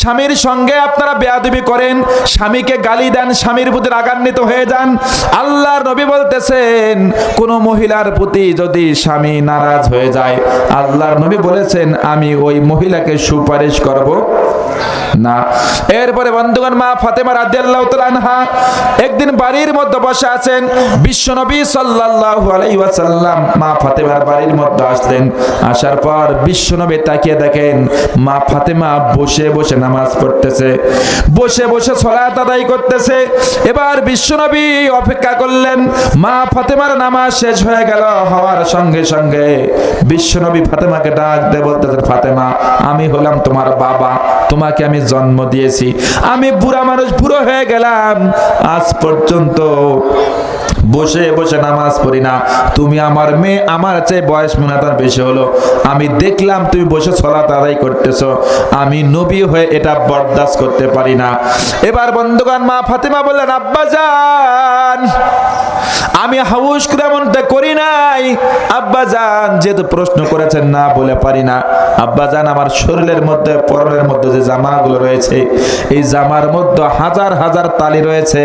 স্বামীর সঙ্গে আপনারা বেয়াদবি করেন, স্বামীকে গালি দেন, স্বামীর প্রতি রাগান্বিত হয়ে যান। আল্লাহর নবী বলতেছেন কোন মহিলার প্রতি যদি স্বামী নারাজ হয়ে যায়, আল্লাহর নবী বলেছেন আমি ওই মহিলাকে সুপারিশ করব না। এরপরে বন্ধুগণ, মা ফাতেমা রাদিয়াল্লাহু তাআলা আনহা একদিন বাড়ির মধ্যে বসে আছেন। বিশ্বনবী সাল্লাল্লাহু আলাইহি ওয়াসাল্লাম মা ফাতেমার বাড়ির মধ্যে আসলেন। আসার পর বিশ্বনবী তাকিয়ে দেখেন মা ফাতেমা বসে বসে নামাজ পড়তেছে, বসে বসে সালাত আদায় করতেছে। এবার বিশ্বনবী অপেক্ষা করলেন, মা ফাতেমার নামাজ শেষ হয়ে গেল। হওয়ার সঙ্গে সঙ্গে বিশ্বনবী ফাতেমাকে ডাক দিয়ে বলতেছেন, ফাতেমা আমি হলাম তোমার বাবা, তোমাকে আমি জন্ম দিয়েছি, আমি বুড়া মানুষ, বুড়ো হয়ে গেলাম, আজ পর্যন্ত বসে বসে নামাজ পড়ি না। তুমি আমার মেয়ে, আমার চেয়ে বয়স মনে হয় বেশি হলো, আমি দেখলাম তুমি বসে সালাত আদায় করতেছো, আমি নবী হয়ে এটা বরদাস্ত করতে পারি না। এবার বন্ধুগণ, মা ফাতেমা বললেন, আব্বাজান আমি হাউস করে এমনটা করি নাই। আব্বাজান যেহেতু প্রশ্ন করেছেন না বলে পারি না। আব্বাজান আমার শরীরের মধ্যে, পরনের মধ্যে যে জামাগুলো রয়েছে, এই জামার মধ্যে হাজার হাজার তালি রয়েছে,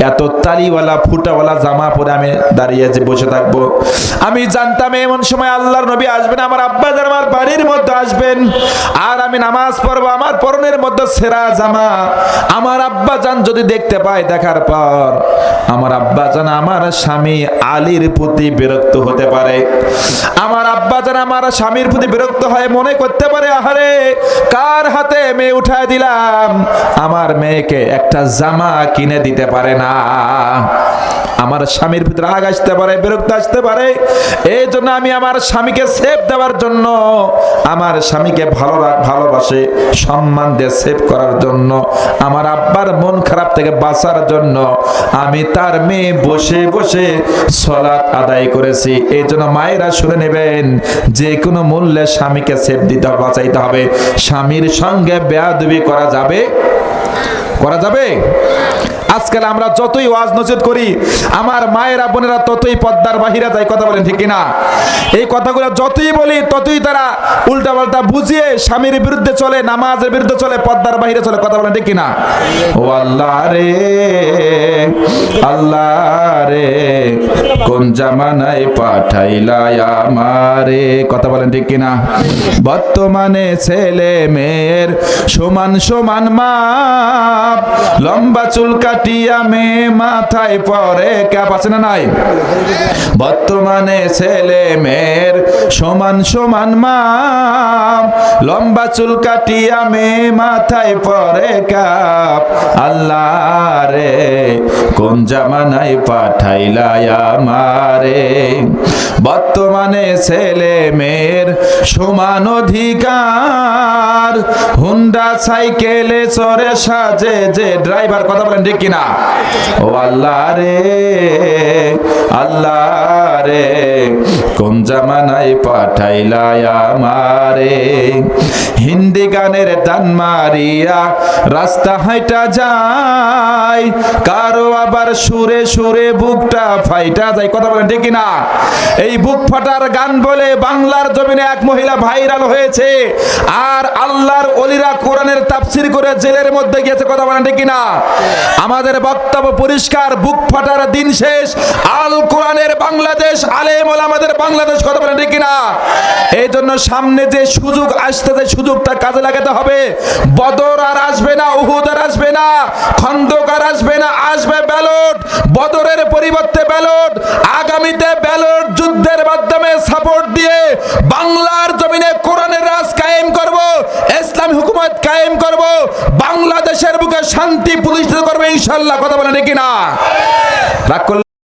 এত তালিওয়ালা ফুটাওয়ালা জামা পরে আমি দাঁড়িয়ে যে বসে থাকবো? আমি জানতাম এমন সময় আল্লাহর নবী আসবেন, আমার আব্বাজান আমার বাড়ির মধ্যে আসবেন, আর আমি নামাজ পড়বো, আমার পরনের মধ্যে ছেঁড়া জামা আমার আব্বাজান যদি দেখতে পায়, দেখার পর আমার আব্বাজান আমার স্বামী আলীর প্রতি বিরক্ত হতে পারে। আমার আব্বাজান আমার স্বামীর প্রতি বিরক্ত হয়ে মনে করতে পারে, আহারে কার হাতে মেয়ে উঠায় দিলাম, আমার মেয়েকে একটা জামা কিনে দিতে পারে না। আমার স্বামীর ভিতরে রাগ আসতে পারে, বিরক্ত আসতে পারে। এই জন্য আমি আমার স্বামীকে সেভ দেওয়ার জন্য, আমার স্বামীকে ভালোবাসে সম্মান দিয়ে সেভ করার জন্য, আমার আব্বার মন খারাপ থেকে বাঁচার জন্য আমি তার মেয়ে বসে বসে সালাত আদায় করেছি। এই জন্য মায়েরা শুনে নেবেন, যে কোনো মূল্যে স্বামীকে সেভ দিতে হবে, বাঁচাইতে হবে। স্বামীর সঙ্গে বেয়াদবি করা যাবে? করা যাবে? আজকাল আমরা যতই ওয়াজ নসিহত করি, আমার মায়েরা বোনেরা ততই পর্দার বাহিরে যায়। কথা বলেন ঠিক কিনা? এই কথাগুলো যতই বলি ততই তারা উল্টা পাল্টা বুঝিয়ে স্বামীর বিরুদ্ধে চলে, নামাজের বিরুদ্ধে চলে, পর্দার বাহিরে চলে। কথা বলেন ঠিক কিনা? ও আল্লাহ রে, আল্লাহ রে, কোন জামানায় পাঠাইলা আমারে। কথা বলেন ঠিক কিনা? বর্তমানে ছেলে মেয়ের সমান সমান মাপ, লম্বা চুল কাটিয়া মেয়ে মাথায় পরে ক্যাপ আছে না নাই? বর্তমানে ছেলে মেয়ের সমান সমান মাপ, লম্বা চুল কাটিয়া মেয়ে মাথায় পরে ক্যাপ। আল্লাহ রে কোন জামানায় পাঠাইলা আমারে। বর্তমানে ছেলে মেয়ের সমান অধিকার, হুন্ডা সাইকেলে চড়ে সাজে যে ড্রাইভার। কথা বলেন ঠিক কিনা? ও আল্লাহ রে, আল্লাহ রে, কোন জামানায় পাঠাইলা আমারে। হিন্দি গানের টান মারিয়া রাস্তা হাইটা যায়, কারো আবার সুরে সুরে বুকটা ফাইটা যায়। কথা বলেন ঠিক কিনা? এই বুক ফাটার গান বলে বাংলার জমিনে এক মহিলা ভাইরাল হয়েছে, আর আল্লাহর ওলিরা কোরআনের তাফসীর করে জেলের মধ্যে গিয়েছে। কথা বলেন ঠিক কিনা? আমাদের বক্তব্য পরিষ্কার, বুক ফাটার দিন শেষ, আল কোরআনের বাংলাদেশ, আলেম ওলামাদের বাংলাদেশ। কথা বলেন ঠিক কিনা? এই জন্য সামনে যে সুযোগ আসতেছে, সুযোগটা কাজে লাগাতে হবে। বদর আর আসবে না, উহুদ আর আসবে না, খন্দক আর আসবে না, আসবে ব্যালট। বদরের পরিবর্তে ব্যালট, আগামীতে ব্যালট যুদ্ধের মাধ্যমে সাপোর্ট দিয়ে বাংলার জমিনে কোরআনের রাজ কায়েম করব, ইসলামী হুকুমত কায়েম করব, বাংলাদেশের বুকে শান্তি প্রতিষ্ঠিত করবে ইনশাআল্লাহ। কথা বলেন ঠিক কিনা? রাগ করলে